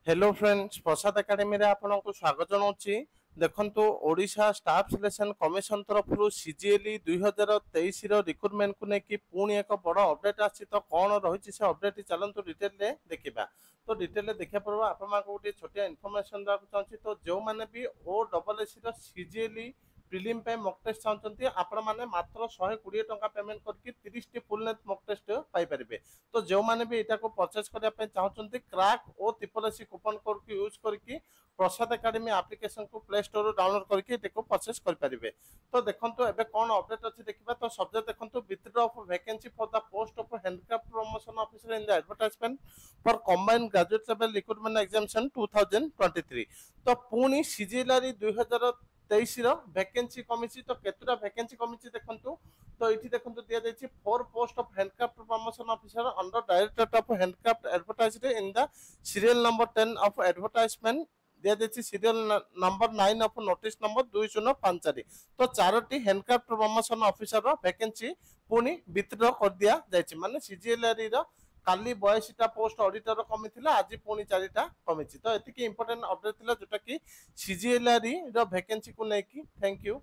Hello friends प्रसाद academy रे आपनको स्वागत जनाऊँगी। देखंतु ओडिशा स्टाफ सिलेक्शन कमिशन तरफ सीजीएलई 2023 रिक्रुटमेंट को लेकिन पुणी एक बड़ अपडेट आसी तो कौन रही से अपडेट चलतु डिटेल रे देखा। तो डिटेल देखा पूर्व आप गोटे छोटिया इनफर्मेशन देवाक चाहूँगी। तो जो मैंने भी ओ डबल एस सीजीएलई प्रिलिम पे मॉक टेस्ट चाहते आपण मैंने मात्र 120 टंका पेमेंट करके 30 टी फुल लेंथ मॉक टेस्ट पाई परिबे। तो जो मैंने भी एटा को परचेस करने पे चाहते क्रैक और ट्रिपल एस कूपन कोड को यूज करके प्रसाद एकेडमी एप्लिकेशन को प्ले स्टोर डाउनलोड करके एटा परचेस कर परिबे। तो देखंतु एबे कोन अपडेट अछि देखिबा। तो सब्जेक्ट देखंतु withdraw of vacancy for the post of handcraft promotion officer in the advertisement for combined graduate level recruitment examination 2023। तो पुणी सीजीएलआर 2023 वैकेंसी कमी। तो केतुरा वैकेंसी कमी देखंतु। तो ये देखो दिया जाए 4 post of handcraft promotion officer under directorate of handcraft advertised in the serial number 10 of advertisement दिया जाए serial number 9 of notice number 2054। तो 4टी हैंडक्राफ्ट प्रमोशन ऑफिसर वैकेंसी पुणी विथड्रॉ कर दिया जाए। माने सीजीएलआर रो काली 82टा पोस्ट ऑडिटर कमी थिला, आज पुणी 4टा कमी। तो एतिकी इंपोर्टेंट अपडेट थिला जोटा कि सीजीएलआर रो वैकेंसी को लेकी। Thank you.